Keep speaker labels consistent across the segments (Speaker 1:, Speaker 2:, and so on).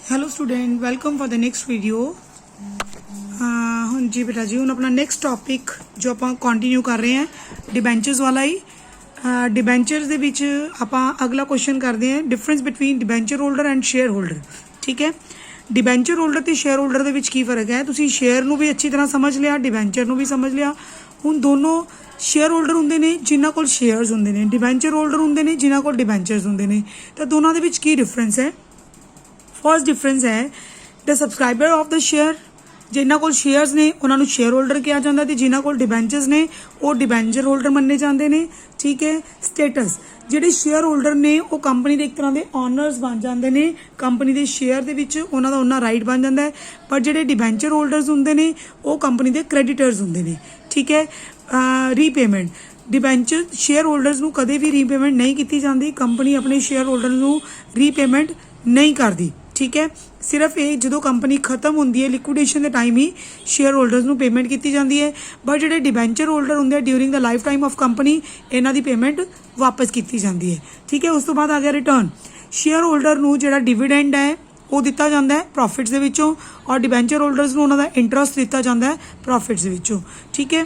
Speaker 1: Hello student, welcome for the next video. हाँ जी बेटा जी, हूँ अपना नेक्स्ट टॉपिक जो आप कंटिन्यू कर रहे हैं डिबेंचर्स वाला ही। डिबेंचर्स ਦੇ ਵਿੱਚ ਆਪਾਂ अगला क्वेश्चन करते हैं difference between debenture holder and share holder. ठीक है, डिबेंचर होल्डर ਤੇ शेयर होल्डर ਦੇ ਵਿੱਚ ਕੀ ਫਰਕ ਹੈ? ਤੁਸੀਂ ਸ਼ੇਅਰ ਨੂੰ ਵੀ ਅੱਛੀ ਤਰ੍ਹਾਂ ਸਮਝ ਲਿਆ, डिबेंचर ਨੂੰ ਵੀ ਸਮਝ ਲਿਆ। ਹੁਣ ਦੋਨੋਂ शेयर होल्डर ਹੁੰਦੇ ਨੇ ਜਿਨ੍ਹਾਂ ਕੋਲ ਸ਼ੇਅਰਸ ਹੁੰਦੇ ਨੇ, डिबेंचर होल्डर ਹੁੰਦੇ ਨੇ ਜਿਨ੍ਹਾਂ ਕੋਲ डिबेंचर्स ਹੁੰਦੇ ਨੇ। ਤਾਂ ਦੋਨਾਂ ਦੇ ਵਿੱਚ ਕੀ डिफरेंस है? फर्स्ट डिफरेंस है the subscriber of the share, जिन्हों को शेयर्स ने उन्होंने शेयर होल्डर कहा जाता है, जिन्हों को डिबेंचर्स ने वो डिबेंचर होल्डर मन्ने जाते हैं। ठीक है, स्टेटस ਜਿਹੜੇ शेयर होल्डर ने वो कंपनी के एक तरह के ऑनर्स बन जाते हैं, कंपनी के शेयर के उन्होंने राइट बन जाता है। पर जो डिबेंचर होल्डर्स होंगे ने वो कंपनी के क्रेडिटर्स होंगे ने। ठीक है, रीपेमेंट डिबेंचर शेयर होल्डर्स को कदे भी रीपेमेंट नहीं की जाती, कंपनी अपने शेयर होल्डर को रीपेमेंट नहीं करती। ठीक है, सिर्फ ये जो कंपनी खत्म होती है लिक्विडेशन के टाइम ही शेयर होल्डर्स को पेमेंट की जाती है। बट जो डिबेंचर होल्डर होंगे during the life time of company इन्हों की पेमेंट वापस की जाती है। ठीक है, उस तो बाद आ गया रिटर्न। शेयर होल्डर को जो डिविडेंड है वो दिता जाता है प्रॉफिट्स के विचों, और डिबेंचर होल्डर्स को उन्होंने इंटरस्ट दिता जाता है प्रॉफिट्स के विचों। ठीक है,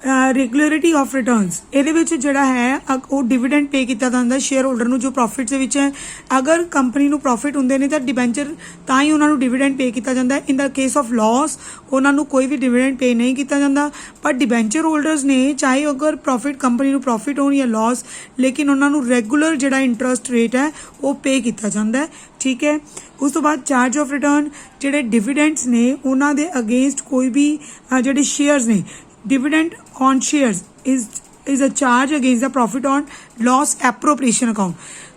Speaker 1: रेगुलरिटी ऑफ रिटर्नस ये जोड़ा है वो डिविडेंड पे किया जाता है शेयर होल्डर को जो प्रॉफिट्स है। अगर कंपनी को प्रॉफिट होंगे ने तो डिबेंचर ता ही उन्होंने डिविडेंड पे किया जाता है। In the case of loss उन्होंने कोई भी डिविडेंड पे नहीं किया जाता। पर डिबेंचर होल्डर्स ने चाहे अगर प्रॉफिट कंपनी को प्रॉफिट हो या लॉस, लेकिन उन्होंने रेगुलर जोड़ा इंटरस्ट रेट है वो पे किया जाता है। ठीक है, उस तो बाद चार्ज ऑफ रिटर्न जोड़े डिविडेंड्स ने उन्होंने अगेंस्ट कोई भी जोड़े शेयर्स ने dividend on shares is a charge against the profit on loss appropriation account.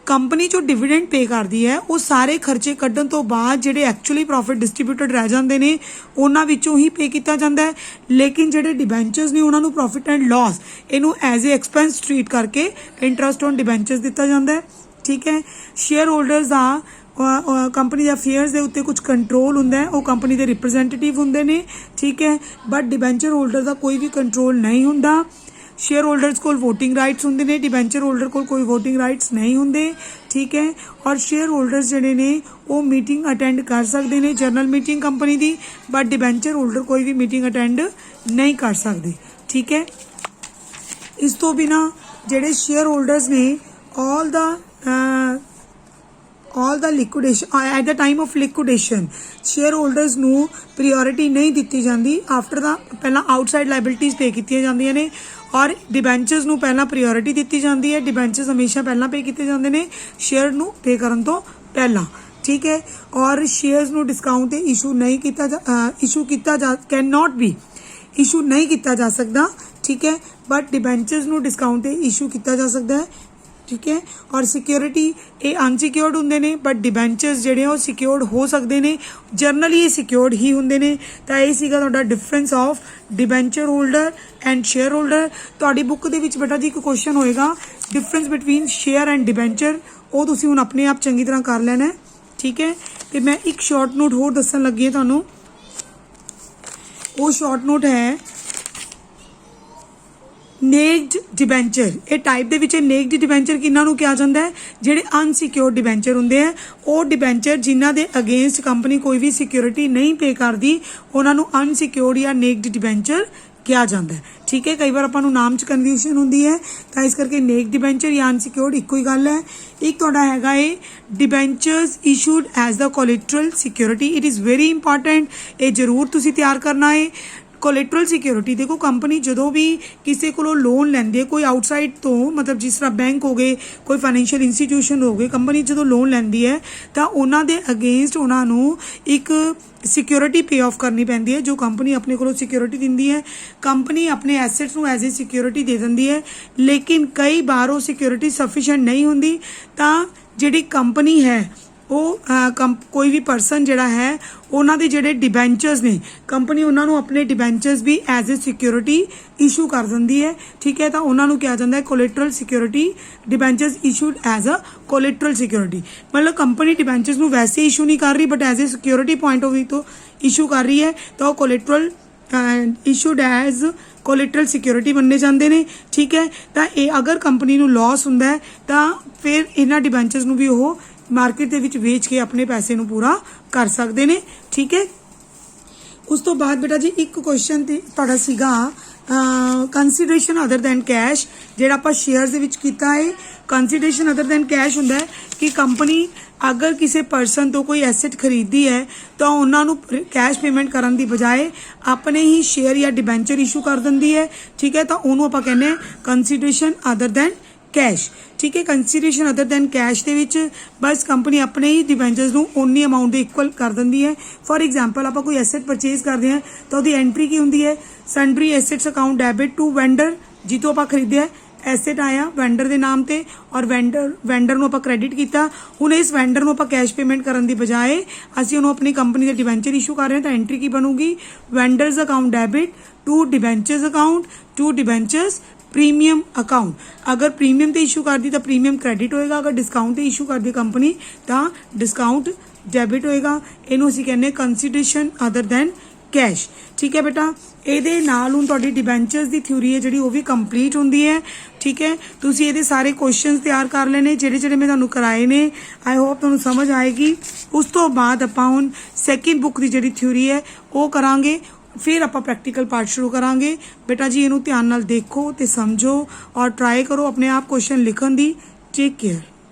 Speaker 1: Company जो डिविडेंड पे करती है वो सारे खर्चे कड्ढण तो बाद जो एक्चुअली प्रॉफिट डिस्ट्रीब्यूटेड रह जाते हैं उन्होंने विचों ही पे किया जाता है। लेकिन जो डिबेंचर्स ने उन्होंने प्रॉफिट एंड लॉस इनू एज ए एक्सपेंस ट्रीट करके इंटरस्ट ऑन डिबेंचर्स दिता जाता है। ठीक है, शेयर होल्डर्स का कंपनी के अफेयर्स के उत्ते कुछ कंट्रोल होंगे, वो कंपनी के रिप्रजेंटेटिव होंगे ने। ठीक है, बट डिबेंचर होल्डर का कोई भी कंट्रोल नहीं होंदा। शेयर होल्डर्स को वोटिंग राइट्स होंगे ने, डिबेंचर होल्डर को कोई वोटिंग राइट्स नहीं होंगे। ठीक है, और शेयर होल्डर्स जोड़े ने वो मीटिंग अटेंड कर सकते हैं, जनरल मीटिंग कंपनी की, बट डिबेंचर होल्डर कोई भी मीटिंग अटेंड नहीं कर सकते। ठीक है, इस तो बिना जोड़े शेयर होल्डर्स ने all the liquidation at the time of liquidation share holders को प्रियोरिटी नहीं दी जाती। आफ्टर द पहला आउटसाइड लाइबिलिटीज पे की जाती ने, और डिबेंचर्स को पहला प्रियोरिटी दी जाती है। डिबेंचर्स हमेशा पहला पे किए जाते हैं शेयर को पे करने तो पहला। ठीक है, और शेयर्स को डिस्काउंट इशू नहीं किया कैन नॉट बी इशू नहीं किया जा सकता। ठीक है, बट डिबेंचर्स को डिस्काउंट इशू किया जा सकता है। ठीक है, और सिक्योरिटी ये अनसिक्योर्ड होंगे ने, बट डिबेंचर्स जोड़े वो सिक्योर्ड हो सकते हैं, जनरली ये सिक्योर्ड ही होंगे ने। तो यह सीगा तुहाडा difference of debenture holder and share holder. तुहाडी बुक दे विच बेटा जी एक क्वेश्चन होएगा difference between share and debenture, वो तुसीं हुण अपने आप चंगी तरह कर लेना है। ठीक है, तो मैं एक शॉर्ट नोट होर दस्सण लगी है तुहानूं। वो शॉर्ट नोट है नेग्ड डिबेंचर। ये टाइप दे विच नेग्ड डिबेंचर किन्हां कहा जाता है? जिहड़े अनसिक्योर्ड डिबेंचर होंगे हैं, वो डिबेंचर जिन्हां दे अगेंस्ट कंपनी कोई भी सिक्योरिटी नहीं पे करती उन्होंने अनसिक्योर्ड या नेग्ड डिबेंचर कहा जाता है। ठीक है, कई बार अपन नाम च कन्फ्यूजन होंदी है, तो इस करके नेग्ड डिबेंचर या अनसिक्योर्ड इक्को ही गल है। एक तुहाडा हैगा ये debentures issued as the collateral security. It is very important, ये जरूर तुसीं तैयार करना है। कोलैटरल सिक्योरिटी देखो, कंपनी जो भी किसी को लोन लैंदी है कोई आउटसाइड तो, मतलब जिस तरह बैंक हो गए, कोई फाइनेंशियल इंस्टीट्यूशन हो गए, कंपनी जो लोन लैंदी है तो उन्होंने अगेंस्ट उन्होंने एक सिक्योरिटी पे ऑफ करनी पैंदी है, जो कंपनी अपने को सिक्योरिटी दिंदी है। कंपनी अपने एसेट्स को एज ए सिक्योरिटी दे दिंदी है, लेकिन कई बार वो सिक्योरिटी सफिशेंट नहीं होंदी। तो जिहड़ी कंपनी है वो कोई भी परसन जोड़ा है उन्होंने जोड़े डिबेंचर्स ने कंपनी उन्होंने अपने डिबेंचर्स भी एज ए सिक्योरिटी इशू कर देंदी है। ठीक है, तो उन्होंने कहा जाता है collateral security debentures issued as a collateral security. मतलब कंपनी डिबेंचर्स को वैसे इशू नहीं कर रही, but as a security point of view तो इशू कर रही है, तो collateral issued as collateral security बनने जाते हैं। ठीक है, तो अगर कंपनी को लॉस होंदा है तो फिर इन्हां डिबेंचर्स को भी वो ਮਾਰਕੀਟ ਦੇ ਵਿੱਚ ਵੇਚ ਕੇ ਆਪਣੇ ਪੈਸੇ ਨੂੰ ਪੂਰਾ ਕਰ ਸਕਦੇ ਨੇ। ਠੀਕ ਹੈ। ਉਸ ਤੋਂ ਬਾਅਦ ਬੇਟਾ ਜੀ ਇੱਕ ਕੁਐਸਚਨ ਤੇ ਤੁਹਾਡਾ ਸੀਗਾ ਕੰਸੀਡਰੇਸ਼ਨ ਅਦਰ ਦੈਨ ਕੈਸ਼, ਜਿਹੜਾ ਆਪਾਂ ਸ਼ੇਅਰਸ ਦੇ ਵਿੱਚ ਕੀਤਾ ਹੈ। ਕੰਸੀਡਰੇਸ਼ਨ ਅਦਰ ਦੈਨ ਕੈਸ਼ ਹੁੰਦਾ ਹੈ ਕਿ ਕੰਪਨੀ ਅਗਰ ਕਿਸੇ ਪਰਸਨ ਤੋਂ ਕੋਈ ਐਸੈਟ ਖਰੀਦਦੀ ਹੈ ਤਾਂ ਉਹਨਾਂ ਨੂੰ ਕੈਸ਼ ਪੇਮੈਂਟ ਕਰਨ ਦੀ ਬਜਾਏ ਆਪਣੇ ਹੀ ਸ਼ੇਅਰ ਜਾਂ ਡਿਬੈਂਚਰ ਇਸ਼ੂ ਕਰ ਦਿੰਦੀ ਹੈ। ਠੀਕ ਹੈ, ਤਾਂ ਉਹਨੂੰ ਆਪਾਂ ਕਹਿੰਦੇ ਹਾਂ ਕੰਸੀਡਰੇਸ਼ਨ ਅਦਰ ਦੈਨ ਕੈਸ਼। ਠੀਕ ਹੈ, ਕੰਸੀਡਰੇਸ਼ਨ ਅਦਰ ਦੈਨ ਕੈਸ਼ ਦੇ ਵਿੱਚ ਬਸ ਕੰਪਨੀ ਆਪਣੇ ਹੀ ਡਿਬੈਂਚਰਸ ਨੂੰ ਓਨੀ ਅਮਾਊਂਟ ਦੇ ਇਕੁਅਲ ਕਰ ਦਿੰਦੀ ਹੈ। ਫॉर ਐਗਜ਼ਾਮਪਲ ਆਪਾਂ ਕੋਈ ਐਸੈਟ ਪਰਚੇਜ਼ ਕਰਦੇ ਹਾਂ ਤਾਂ ਉਹਦੀ ਐਂਟਰੀ ਕੀ ਹੁੰਦੀ ਹੈ, sundry assets account debit to vendor, ਜਿੱਥੋਂ ਆਪਾਂ ਖਰੀਦਿਆ ਐਸੈਟ ਆਇਆ ਵੈਂਡਰ ਦੇ ਨਾਮ ਤੇ ਔਰ ਵੈਂਡਰ ਨੂੰ ਆਪਾਂ ਕ੍ਰੈਡਿਟ ਕੀਤਾ। ਹੁਣ ਇਸ ਵੈਂਡਰ ਨੂੰ ਆਪਾਂ ਕੈਸ਼ ਪੇਮੈਂਟ ਕਰਨ ਦੀ ਬਜਾਏ ਅਸੀਂ ਉਹਨੂੰ ਆਪਣੀ ਕੰਪਨੀ ਦੇ ਡਿਬੈਂਚਰ ਇਸ਼ੂ ਕਰ ਰਹੇ ਹਾਂ, ਤਾਂ ਐਂਟਰੀ ਕੀ ਬਣੂਗੀ, vendors account debit to debentures account to debentures premium account. ਅਗਰ ਪ੍ਰੀਮੀਅਮ ਤੇ ਇਸ਼ੂ ਕਰਦੀ ਤਾਂ ਪ੍ਰੀਮੀਅਮ ਕ੍ਰੈਡਿਟ ਹੋਏਗਾ, ਅਗਰ ਡਿਸਕਾਊਂਟ ਤੇ ਇਸ਼ੂ ਕਰਦੀ ਕੰਪਨੀ ਤਾਂ ਡਿਸਕਾਊਂਟ ਡੈਬਿਟ ਹੋਏਗਾ। ਇਹਨੂੰ ਅਸੀਂ ਕਹਿੰਦੇ ਕੰਸੀਡਰੇਸ਼ਨ ਅਦਰ ਦੈਨ ਕੈਸ਼। ਠੀਕ ਹੈ ਬੇਟਾ, ਇਹਦੇ ਨਾਲ ਹੁਣ ਤੁਹਾਡੀ ਡਿਬੈਂਚਰਸ ਦੀ ਥਿਊਰੀ ਹੈ ਜਿਹੜੀ ਉਹ ਵੀ ਕੰਪਲੀਟ ਹੁੰਦੀ ਹੈ। ਠੀਕ ਹੈ, ਤੁਸੀਂ ਇਹਦੇ ਸਾਰੇ ਕੁਐਸਚਨਸ ਤਿਆਰ ਕਰ ਲੈਣੇ ਜਿਹੜੇ ਮੈਂ ਤੁਹਾਨੂੰ ਕਰਾਏ ਨੇ। ਆਈ ਹੋਪ ਤੁਹਾਨੂੰ ਸਮਝ ਆਏਗੀ। ਉਸ ਤੋਂ ਬਾਅਦ ਆਪਾਂ ਹੁਣ ਸੈਕਿੰਡ ਬੁੱਕ ਦੀ ਜਿਹੜੀ ਥਿਊਰੀ ਹੈ ਉਹ ਕਰਾਂਗੇ, ਫਿਰ ਆਪਾਂ ਪ੍ਰੈਕਟੀਕਲ ਪਾਰਟ ਸ਼ੁਰੂ ਕਰਾਂਗੇ। ਬੇਟਾ ਜੀ ਇਹਨੂੰ ਧਿਆਨ ਨਾਲ ਦੇਖੋ ਤੇ ਸਮਝੋ ਔਰ ਟਰਾਈ ਕਰੋ ਆਪਣੇ ਆਪ ਕੁਐਸਚਨ ਲਿਖਣ ਦੀ। Take care.